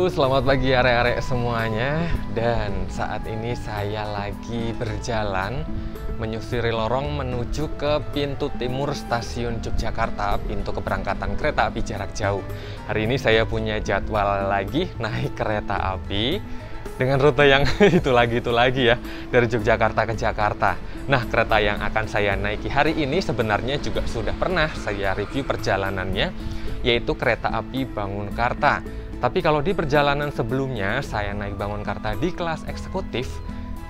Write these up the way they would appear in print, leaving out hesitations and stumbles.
Halo, selamat pagi arek-arek semuanya. Dan saat ini saya lagi berjalan menyusuri lorong menuju ke pintu timur stasiun Yogyakarta, pintu keberangkatan kereta api jarak jauh. Hari ini saya punya jadwal lagi naik kereta api dengan rute yang itu lagi ya, dari Yogyakarta ke Jakarta. Nah, kereta yang akan saya naiki hari ini sebenarnya juga sudah pernah saya review perjalanannya, yaitu kereta api Bangunkarta. Tapi kalau di perjalanan sebelumnya saya naik Bangunkarta di kelas eksekutif,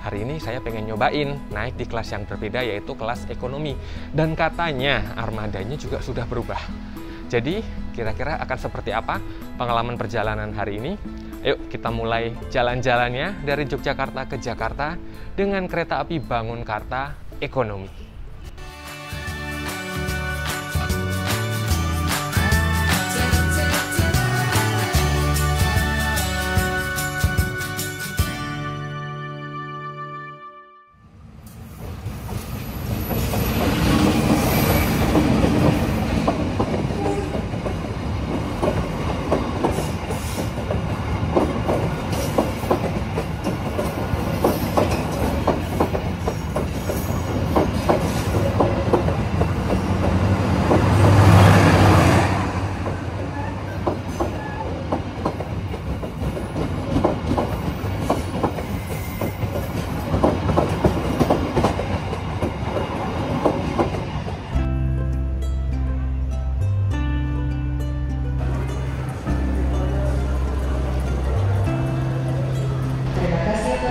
hari ini saya pengen nyobain naik di kelas yang berbeda, yaitu kelas ekonomi. Dan katanya armadanya juga sudah berubah. Jadi kira-kira akan seperti apa pengalaman perjalanan hari ini? Ayo kita mulai jalan-jalannya dari Yogyakarta ke Jakarta dengan kereta api Bangunkarta ekonomi.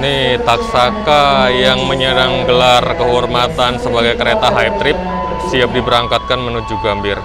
Nih, Taksaka yang menyandang gelar kehormatan sebagai kereta Hype Trip siap diberangkatkan menuju Gambir.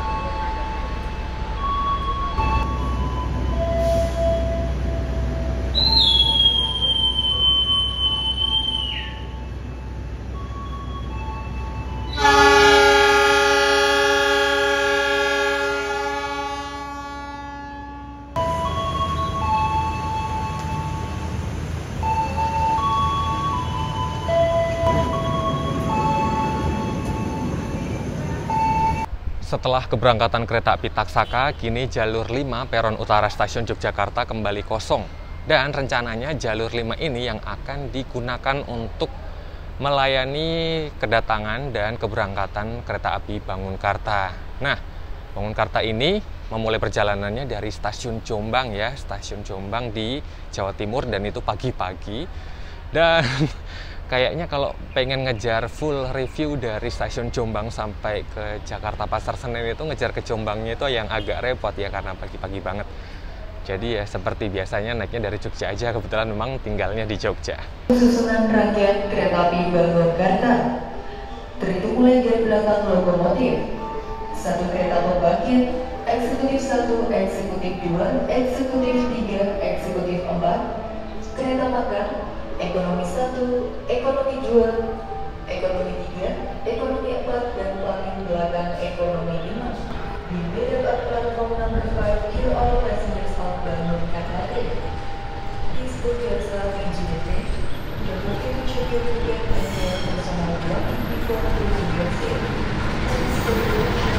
Setelah keberangkatan kereta api Taksaka, kini jalur 5 peron utara stasiun Yogyakarta kembali kosong. Dan rencananya jalur 5 ini yang akan digunakan untuk melayani kedatangan dan keberangkatan kereta api Bangunkarta. Nah, Bangunkarta ini memulai perjalanannya dari stasiun Jombang ya, stasiun Jombang di Jawa Timur, dan itu pagi-pagi. Dan kayaknya kalau pengen ngejar full review dari stasiun Jombang sampai ke Jakarta Pasar Senen itu ngejar ke Jombangnya itu yang agak repot ya, karena pagi-pagi banget. Jadi ya seperti biasanya naiknya dari Jogja aja, kebetulan memang tinggalnya di Jogja. Susunan rangkaian kereta api Bangunkarta terhitung mulai dari belakang lokomotif. Satu kereta pembangkit, eksekutif 1, eksekutif 2, eksekutif 3, eksekutif 4, kereta makan, ekonomi 1, ekonomi 2, ekonomi 3, ekonomi 4, dan paling belakang ekonomi 5. Be seated at platform number 5, here all passengers of Bangunkarta. Please put yourself into the train. You're looking to check your ticket and your personal belongings before closing your seat. Please go to the train.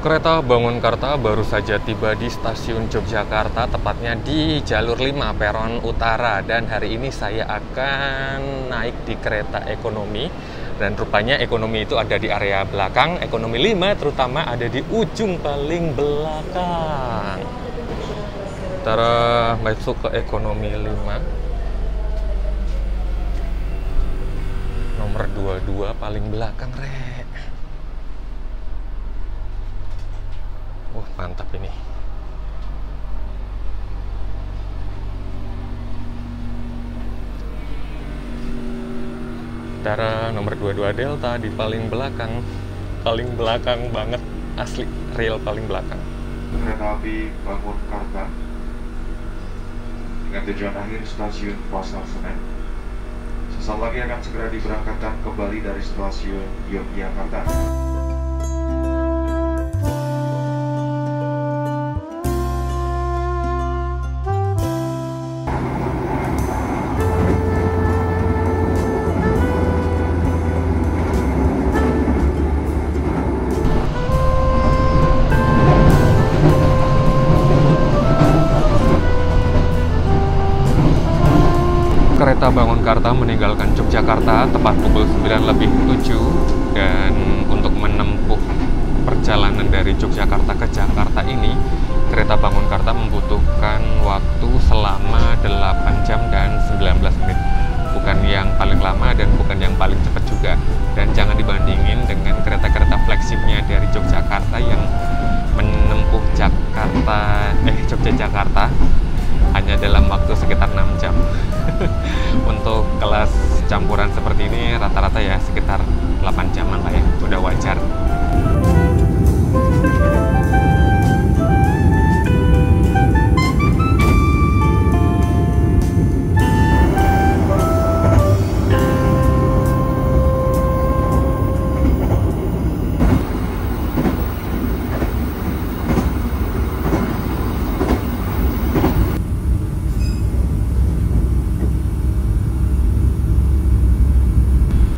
Kereta Bangunkarta baru saja tiba di stasiun Yogyakarta, tepatnya di jalur 5 peron utara. Dan hari ini saya akan naik di kereta ekonomi. Dan rupanya ekonomi itu ada di area belakang, ekonomi 5 terutama ada di ujung paling belakang. Kita masuk ke ekonomi 5. Nomor 22 paling belakang, Rek. Mantap ini. Tara, nomor 22 Delta di paling belakang banget. asli real paling belakang. Kereta api Bangunkarta dengan tujuan akhir stasiun Pasar Senen. Sesaat lagi akan segera diberangkatkan kembali dari stasiun Yogyakarta. Kereta Bangunkarta meninggalkan Yogyakarta tepat pukul 9:07 dan untuk menempuh perjalanan dari Yogyakarta ke Jakarta ini, kereta Bangunkarta membutuhkan waktu selama 8 jam dan 19 menit. Bukan yang paling lama dan bukan yang paling cepat juga. Dan jangan dibandingin dengan kereta-kereta flagshipnya dari Yogyakarta yang menempuh Yogyakarta hanya dalam waktu sekitar 6 jam. Untuk kelas campuran seperti ini rata-rata ya sekitar 8 jaman lah ya, udah wajar.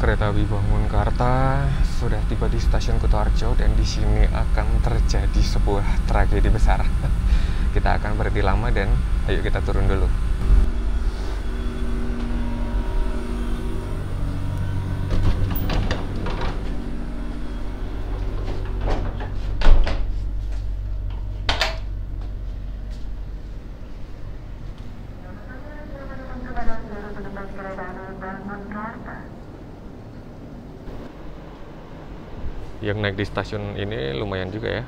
Kereta api Bangunkarta sudah tiba di stasiun Kutoarjo dan di sini akan terjadi sebuah tragedi besar. Kita akan berhenti lama dan ayo kita turun dulu. Yang naik di stasiun ini lumayan juga ya.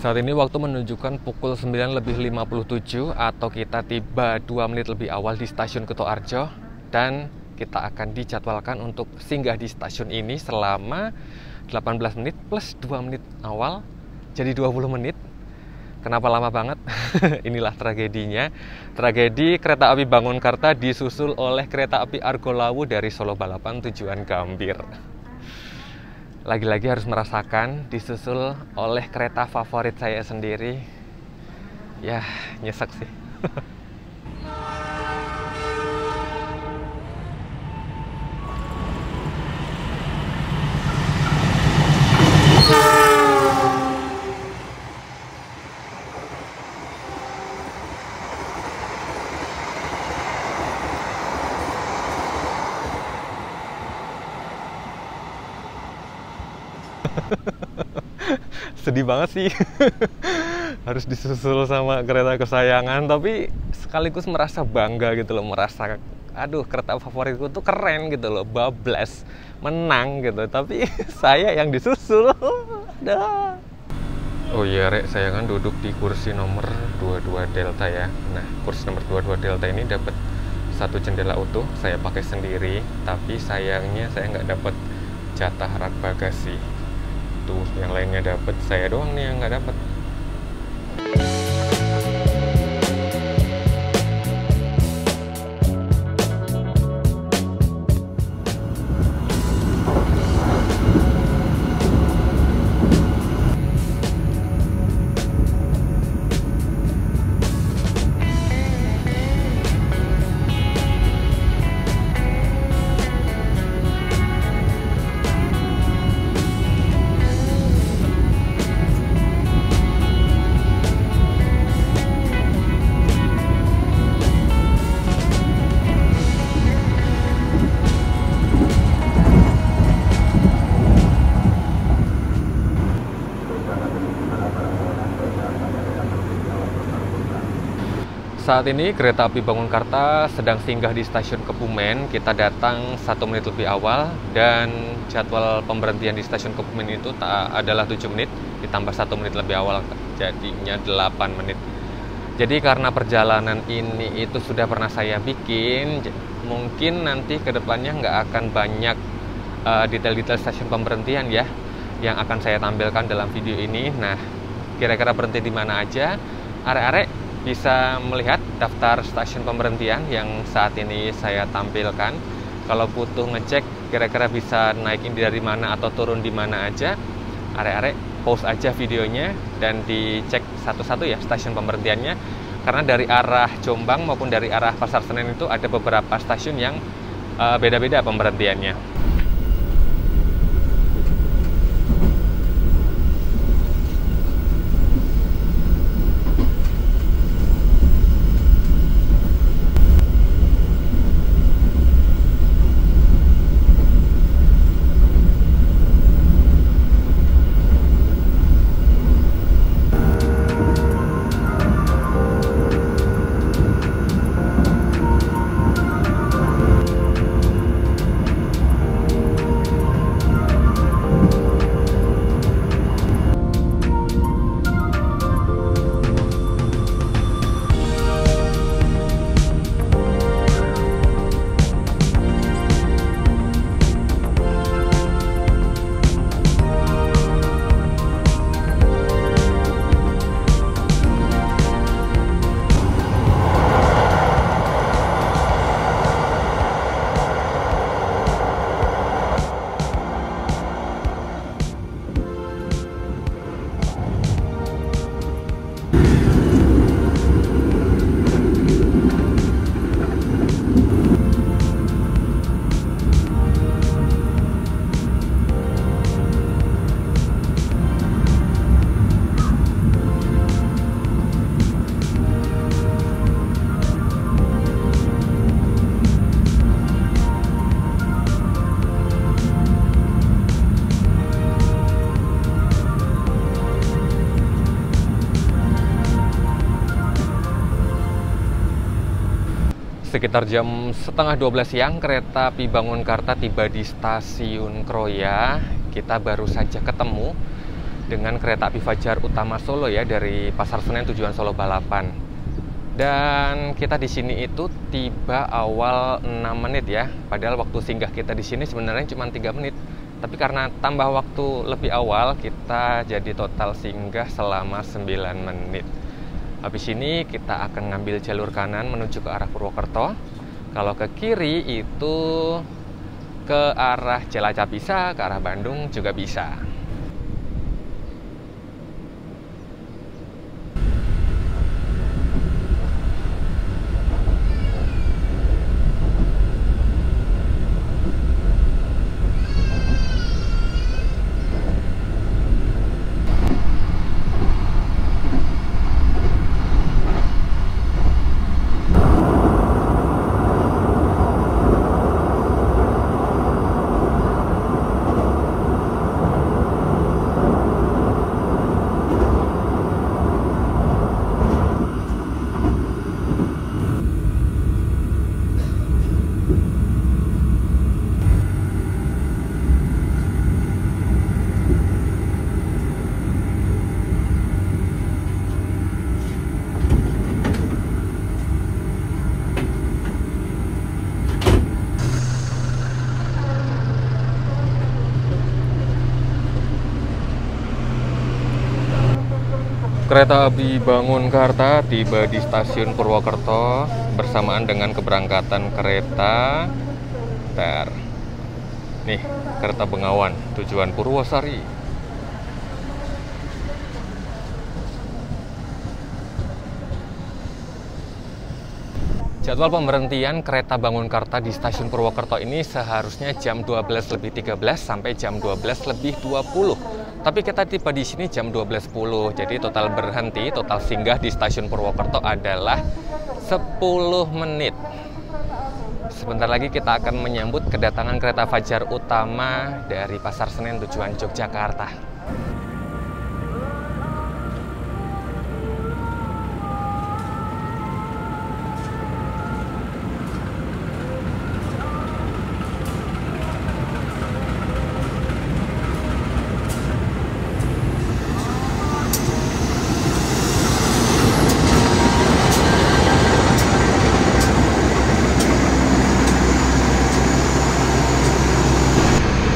Saat ini waktu menunjukkan pukul 9:57 atau kita tiba 2 menit lebih awal di stasiun Kutoarjo dan kita akan dijadwalkan untuk singgah di stasiun ini selama 18 menit plus 2 menit awal jadi 20 menit. Kenapa lama banget? Inilah tragedinya. Tragedi kereta api Bangunkarta disusul oleh kereta api Argo Lawu dari Solo Balapan tujuan Gambir. Lagi-lagi harus merasakan disusul oleh kereta favorit saya sendiri. Ya, nyesek sih. Sedih banget sih. Harus disusul sama kereta kesayangan, tapi sekaligus merasa bangga gitu loh, merasa aduh kereta favoritku tuh keren gitu loh, bablas, menang gitu, tapi saya yang disusul. Aduh. Oh iya Rek, saya kan duduk di kursi nomor 22 Delta ya. Nah, kursi nomor 22 Delta ini dapat satu jendela utuh, saya pakai sendiri, tapi sayangnya saya nggak dapat jatah rak bagasi. Tuh, yang lainnya dapat, saya doang nih yang nggak dapat. Saat ini kereta api Bangunkarta sedang singgah di stasiun Kebumen. Kita datang 1 menit lebih awal dan jadwal pemberhentian di stasiun Kebumen itu adalah 7 menit ditambah 1 menit lebih awal, jadinya 8 menit. Jadi karena perjalanan ini itu sudah pernah saya bikin, mungkin nanti kedepannya nggak akan banyak detail-detail stasiun pemberhentian ya. yang akan saya tampilkan dalam video ini. Nah, kira-kira berhenti di mana aja? Arek-arek bisa melihat daftar stasiun pemberhentian yang saat ini saya tampilkan. Kalau butuh ngecek kira-kira bisa naik ini dari mana atau turun di mana aja, arek-arek pause aja videonya dan dicek satu-satu ya stasiun pemberhentiannya. Karena dari arah Jombang maupun dari arah Pasar Senen itu ada beberapa stasiun yang beda-beda pemberhentiannya. Sekitar jam setengah 12 siang, kereta api Bangunkarta tiba di stasiun Kroya. Kita baru saja ketemu dengan kereta api Fajar Utama Solo ya, dari Pasar Senen tujuan Solo Balapan. Dan kita di sini itu tiba awal 6 menit ya. Padahal waktu singgah kita di sini sebenarnya cuma 3 menit. Tapi karena tambah waktu lebih awal, kita jadi total singgah selama 9 menit. Habis ini kita akan ngambil jalur kanan menuju ke arah Purwokerto. Kalau ke kiri itu ke arah Cilacap bisa, ke arah Bandung juga bisa. Kereta api Bangunkarta tiba di stasiun Purwokerto bersamaan dengan keberangkatan kereta nih, kereta Bengawan tujuan Purwosari. Jadwal pemberhentian kereta Bangunkarta di stasiun Purwokerto ini seharusnya jam 12.13 sampai jam 12.20. Tapi kita tiba di sini jam 12.10. Jadi total berhenti, total singgah di stasiun Purwokerto adalah 10 menit. Sebentar lagi kita akan menyambut kedatangan kereta Fajar Utama dari Pasar Senen tujuan Yogyakarta.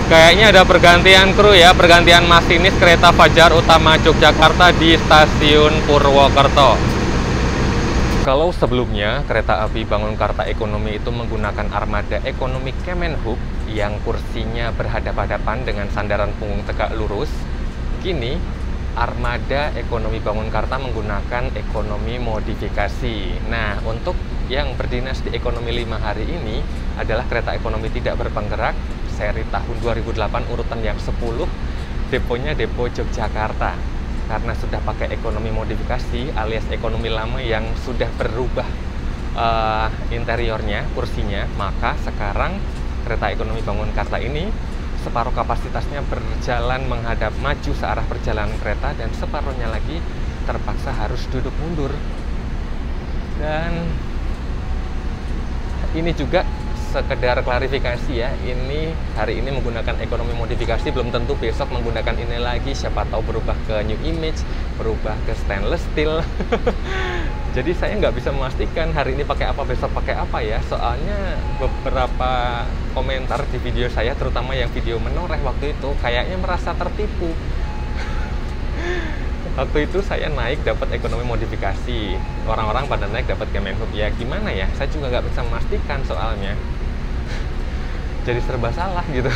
Kayaknya ada pergantian kru ya, pergantian masinis kereta Fajar Utama Yogyakarta di stasiun Purwokerto. Kalau sebelumnya kereta api Bangunkarta Ekonomi itu menggunakan armada ekonomi Kemenhub yang kursinya berhadapan-hadapan dengan sandaran punggung tegak lurus, kini armada ekonomi Bangunkarta menggunakan ekonomi modifikasi. Nah, untuk yang berdinas di ekonomi 5 hari ini adalah kereta ekonomi tidak berpenggerak seri tahun 2008 urutan yang 10, deponya depo Yogyakarta. Karena sudah pakai ekonomi modifikasi alias ekonomi lama yang sudah berubah interiornya, kursinya, maka sekarang kereta ekonomi Bangunkarta ini separuh kapasitasnya berjalan menghadap maju searah perjalanan kereta dan separuhnya lagi terpaksa harus duduk mundur. Dan ini juga sekedar klarifikasi ya, ini hari ini menggunakan ekonomi modifikasi, belum tentu besok menggunakan ini lagi, siapa tahu berubah ke new image, berubah ke stainless steel. Jadi saya nggak bisa memastikan hari ini pakai apa, besok pakai apa ya, soalnya beberapa komentar di video saya, terutama yang video menoreh waktu itu, kayaknya merasa tertipu. Waktu itu saya naik dapat ekonomi modifikasi, orang-orang pada naik dapat Kemenhub, ya gimana ya, saya juga nggak bisa memastikan soalnya. Jadi serba salah gitu.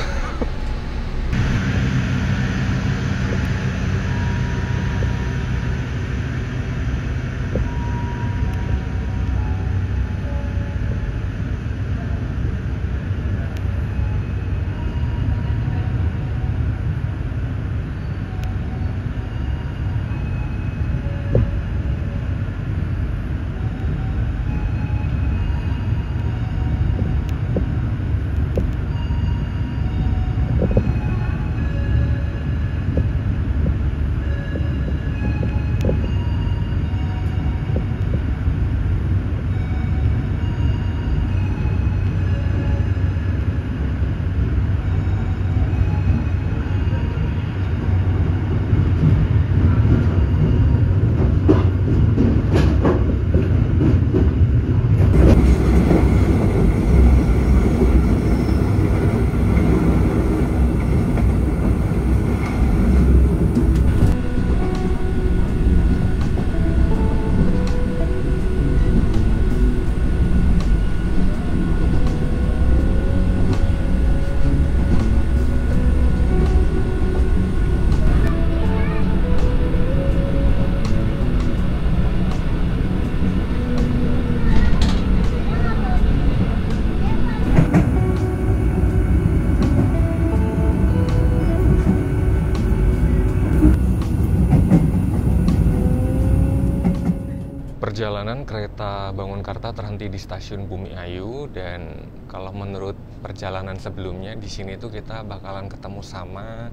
Perjalanan kereta Bangunkarta terhenti di stasiun Bumi Ayu, dan kalau menurut perjalanan sebelumnya di sini tuh kita bakalan ketemu sama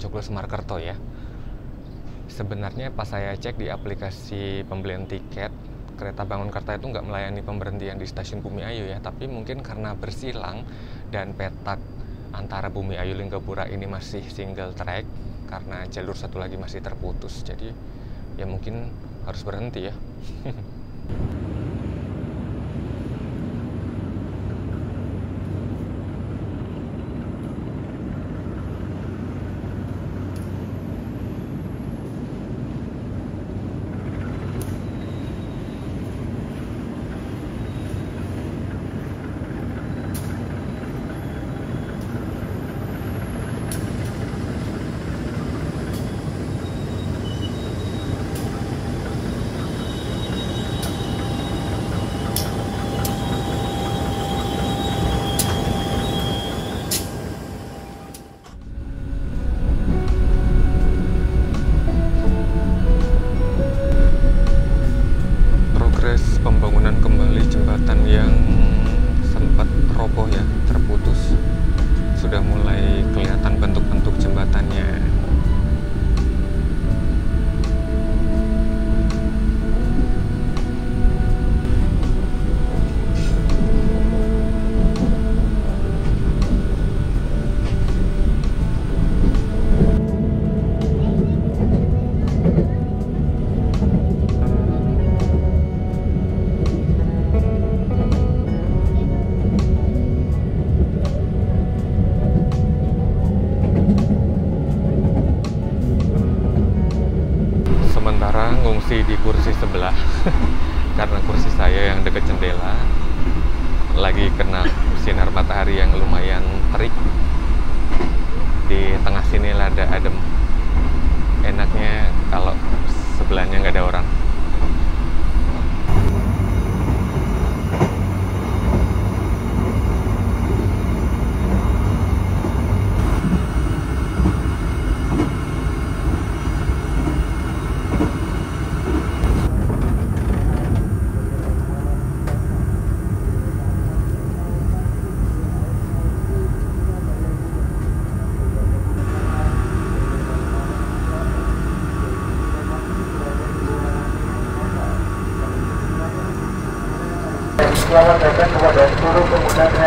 Joglo Semarkerto ya. Sebenarnya pas saya cek di aplikasi pembelian tiket, kereta Bangunkarta itu nggak melayani pemberhentian di stasiun Bumi Ayu ya, tapi mungkin karena bersilang dan petak antara Bumi Ayu Linggapura ini masih single track karena jalur satu lagi masih terputus, jadi ya mungkin harus berhenti ya. Pembangunan kembali jembatan yang sempat roboh ya, terputus, sudah mulai kelihatan bentuk-bentuk jembatannya. mengungsi di kursi sebelah karena kursi saya yang dekat jendela lagi kena sinar matahari yang lumayan terik. Di tengah sini lada adem, enaknya kalau sebelahnya nggak ada orang.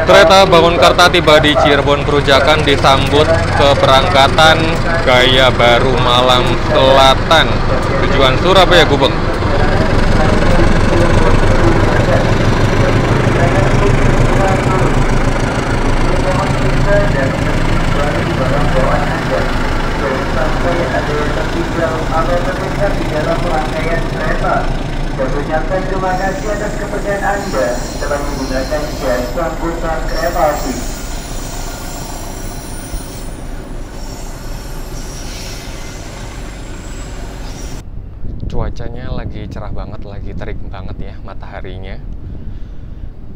Kereta Bangunkarta tiba di Cirebon Perujakan disambut keberangkatan Gaya Baru Malam Selatan tujuan Surabaya Gubeng. Dan mengucapkan terima kasih atas kepercayaan Anda telah menggunakan jasa angkutan kereta api. Cuacanya lagi cerah banget, lagi terik banget ya mataharinya.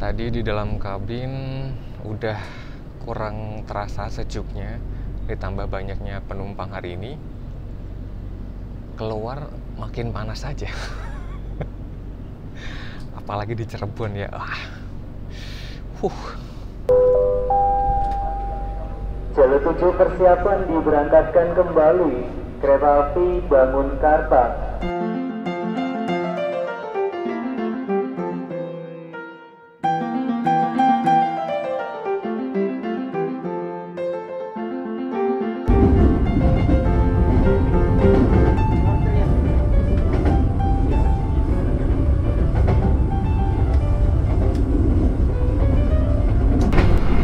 Tadi di dalam kabin udah kurang terasa sejuknya, ditambah banyaknya penumpang hari ini. Keluar makin panas saja. Apalagi di Cirebon ya. Jalur 7 persiapan diberangkatkan kembali kereta api Bangunkarta.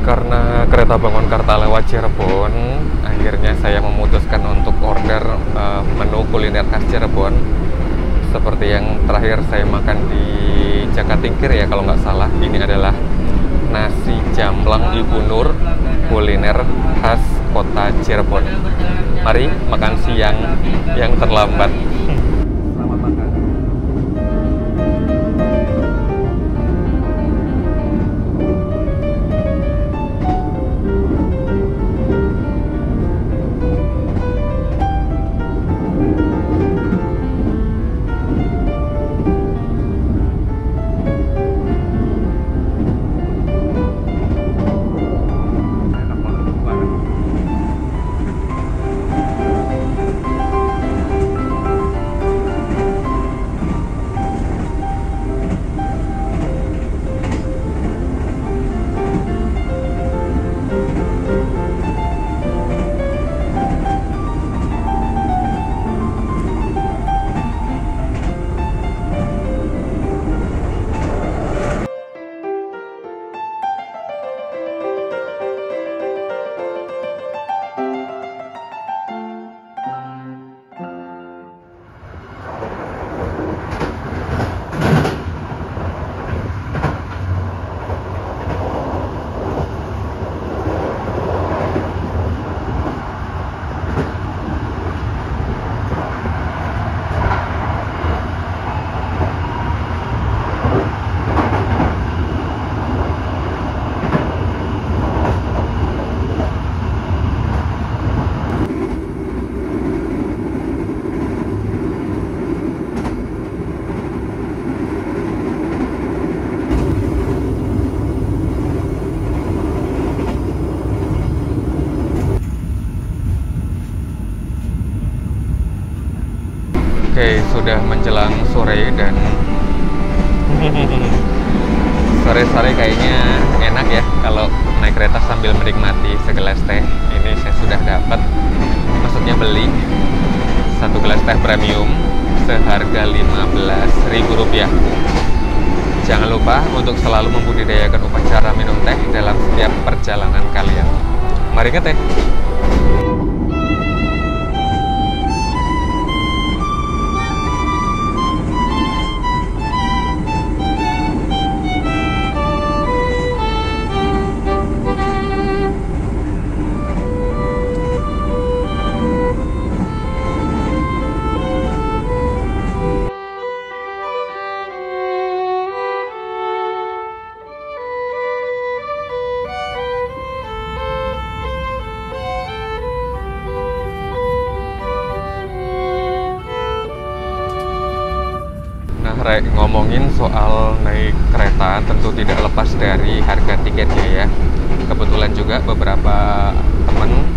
Karena kereta Bangunkarta lewat Cirebon, akhirnya saya memutuskan untuk order menu kuliner khas Cirebon. Seperti yang terakhir saya makan di Jakatingkir ya kalau nggak salah. Ini adalah nasi jamblang Ibu Nur, kuliner khas kota Cirebon. Mari makan siang yang terlambat. Selamat makan. Oke, sudah menjelang sore dan sore-sore kayaknya enak ya kalau naik kereta sambil menikmati segelas teh. Ini saya sudah dapat, maksudnya beli satu gelas teh premium seharga Rp15.000. Jangan lupa untuk selalu membudidayakan upacara minum teh dalam setiap perjalanan kalian. Mari ke teh. Rek, ngomongin soal naik kereta tentu tidak lepas dari harga tiketnya ya. Kebetulan juga beberapa temen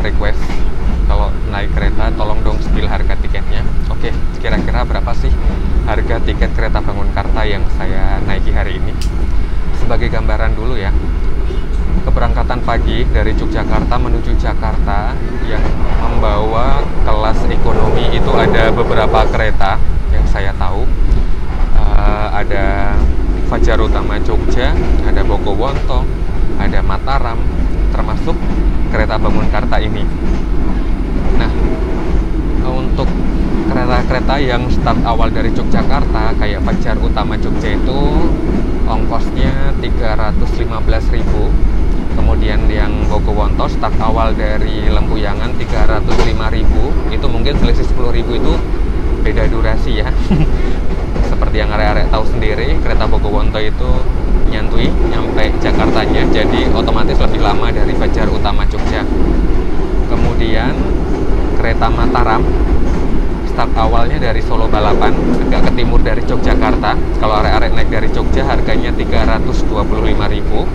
request kalau naik kereta tolong dong spill harga tiketnya. Oke, kira-kira berapa sih harga tiket kereta Bangunkarta yang saya naiki hari ini? Sebagai gambaran dulu ya, keberangkatan pagi dari Yogyakarta menuju Jakarta yang membawa kelas ekonomi itu ada beberapa kereta yang saya tahu. Ada Fajar Utama Jogja, ada Bogowonto, ada Mataram, termasuk kereta Bangunkarta ini. Nah, untuk kereta-kereta yang start awal dari Yogyakarta kayak Fajar Utama Jogja itu ongkosnya 315.000. Kemudian yang Bogowonto start awal dari Lempuyangan 305.000. Itu mungkin selisih 10.000 itu beda durasi ya. Seperti yang arek-arek tahu sendiri, kereta Bogowonto itu nyantui nyampe Jakartanya, jadi otomatis lebih lama dari Fajar Utama Jogja. Kemudian kereta Mataram start awalnya dari Solo Balapan, agak ke timur dari Yogyakarta. Kalau arek-arek naik dari Jogja harganya 325.000.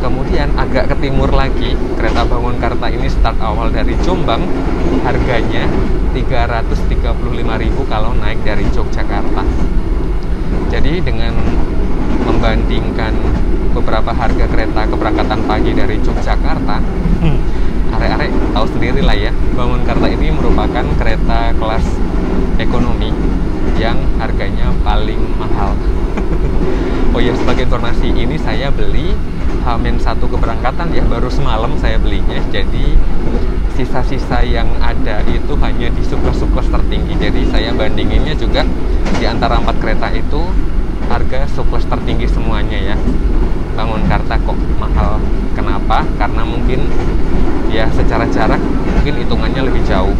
Kemudian agak ke timur lagi, kereta Bangunkarta ini start awal dari Jombang, harganya 335.000 kalau naik dari Yogyakarta. Jadi dengan membandingkan beberapa harga kereta keberangkatan pagi dari Yogyakarta, arek-arek tahu sendiri lah ya, Bangunkarta ini merupakan kereta kelas ekonomi yang harganya paling mahal. Oh ya, sebagai informasi, ini saya beli H-1 keberangkatan ya, baru semalam saya belinya. Jadi sisa-sisa yang ada itu hanya di surplus tertinggi. Jadi saya bandinginnya juga di antara 4 kereta itu harga surplus tertinggi semuanya ya. Bangunkarta kok mahal. Kenapa? Karena mungkin ya secara jarak mungkin hitungannya lebih jauh.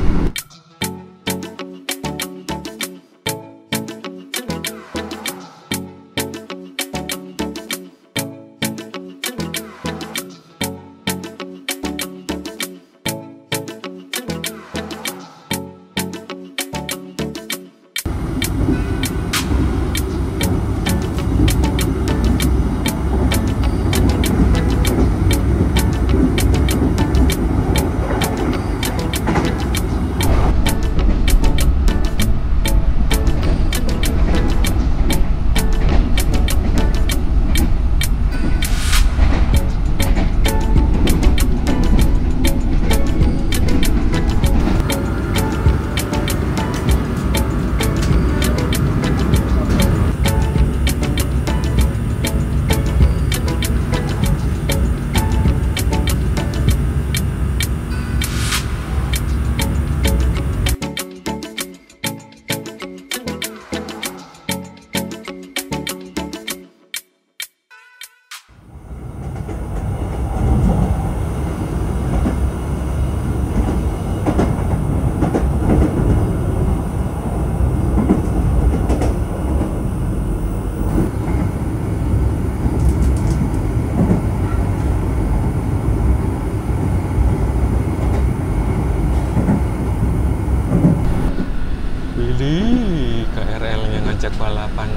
KRL-nya ngajak balapan.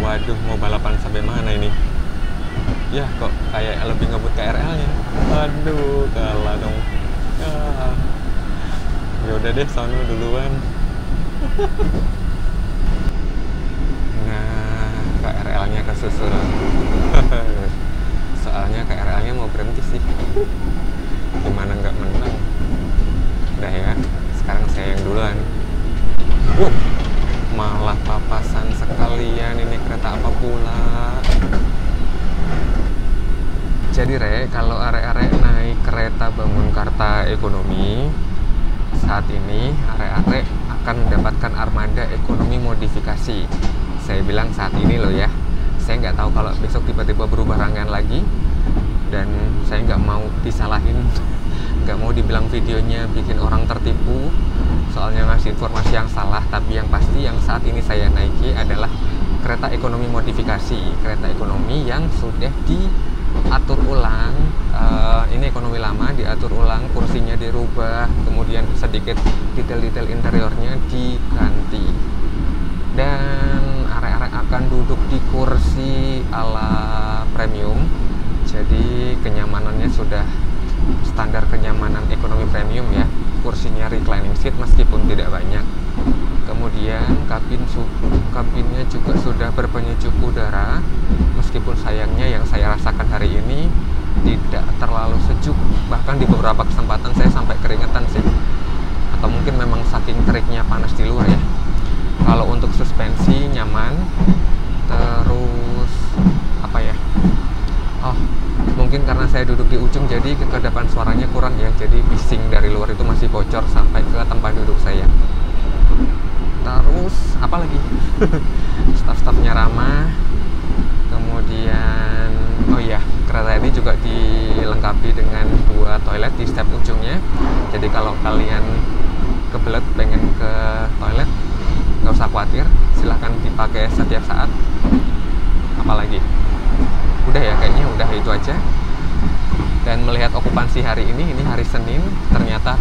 Waduh, mau balapan sampai mana ini? Ya, kok kayak lebih ngebut KRL-nya. Aduh, kalah dong. Ya udah deh, sono duluan. Nah, KRL-nya kesusul. Soalnya KRL-nya mau berhenti sih. Gimana nggak menang? Udah ya, sekarang saya yang duluan. Malah papasan sekalian, ini kereta apa pula? Jadi kalau arek-arek naik kereta Bangunkarta ekonomi, saat ini arek-arek akan mendapatkan armada ekonomi modifikasi. Saya bilang saat ini loh ya, saya nggak tahu kalau besok tiba-tiba berubah rangkaian lagi, dan saya nggak mau disalahin, nggak mau dibilang videonya bikin orang tertipu soalnya ngasih informasi yang salah. Tapi yang pasti yang saat ini saya naiki adalah kereta ekonomi modifikasi, kereta ekonomi yang sudah diatur ulang ini ekonomi lama, diatur ulang, kursinya dirubah, kemudian sedikit detail-detail interiornya diganti. Dan arek-arek akan duduk di kursi ala premium, jadi kenyamanannya sudah standar kenyamanan ekonomi premium ya. Kursinya reclining seat meskipun tidak banyak. Kemudian kabinnya juga sudah berpenyejuk udara, meskipun sayangnya yang saya rasakan hari ini tidak terlalu sejuk, bahkan di beberapa kesempatan saya sampai keringetan sih, atau mungkin memang saking teriknya panas di luar ya. Kalau untuk suspensi nyaman, terus apa ya, mungkin karena saya duduk di ujung jadi kekedapan suaranya kurang ya, jadi bising dari luar itu masih bocor sampai ke tempat duduk saya. Terus apa lagi? Staf-stafnya ramah. Kemudian kereta ini juga dilengkapi dengan 2 toilet di step ujungnya. Jadi kalau kalian kebelet pengen ke toilet, nggak usah khawatir, silahkan dipakai setiap saat. Apalagi udah ya, kayaknya udah itu aja. Dan melihat okupansi hari ini hari Senin, ternyata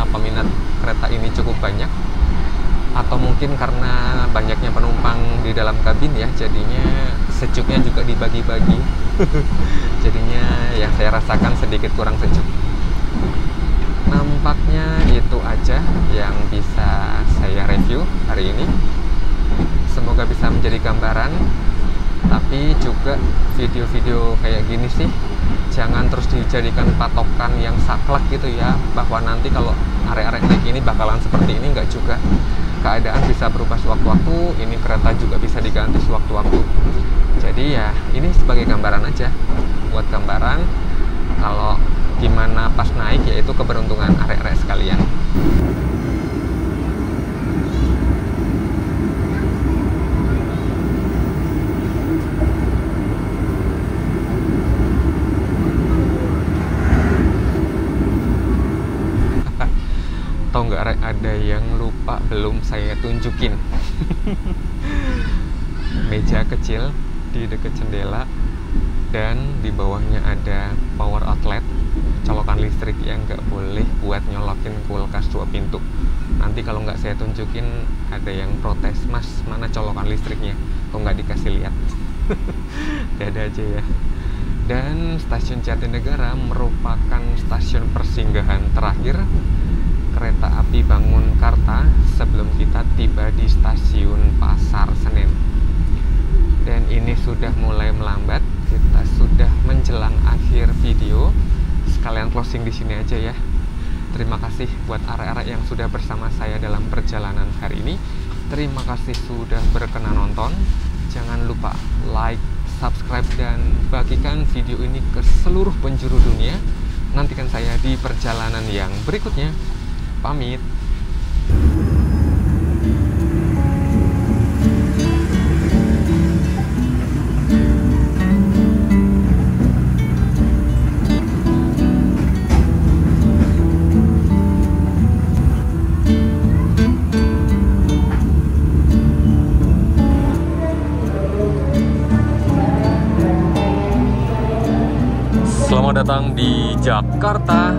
peminat kereta ini cukup banyak. Atau mungkin karena banyaknya penumpang di dalam kabin ya, jadinya sejuknya juga dibagi-bagi. Jadinya yang saya rasakan sedikit kurang sejuk. Nampaknya itu aja yang bisa saya review hari ini. Semoga bisa menjadi gambaran. Tapi juga video-video kayak gini sih jangan terus dijadikan patokan yang saklek gitu ya, bahwa nanti kalau arek-arek naik ini bakalan seperti ini. Enggak juga. Keadaan bisa berubah sewaktu-waktu, ini kereta juga bisa diganti sewaktu-waktu. Jadi ya ini sebagai gambaran aja, buat gambaran kalau gimana pas naik, yaitu keberuntungan arek-arek sekalian. Tahu nggak rek, ada yang lupa belum saya tunjukin. Meja kecil di dekat jendela, dan di bawahnya ada power outlet, colokan listrik yang nggak boleh buat nyolokin kulkas 2 pintu. Nanti kalau nggak saya tunjukin ada yang protes, mas mana colokan listriknya, kok nggak dikasih lihat. Ada aja ya. Dan stasiun Jatinegara merupakan stasiun persinggahan terakhir kereta api Bangunkarta sebelum kita tiba di stasiun Pasar Senen. Dan ini sudah mulai melambat, kita sudah menjelang akhir video. Sekalian closing di sini aja ya. Terima kasih buat arek-arek yang sudah bersama saya dalam perjalanan hari ini. Terima kasih sudah berkenan nonton. Jangan lupa like, subscribe, dan bagikan video ini ke seluruh penjuru dunia. Nantikan saya di perjalanan yang berikutnya. Pamit. Selamat datang di Jakarta.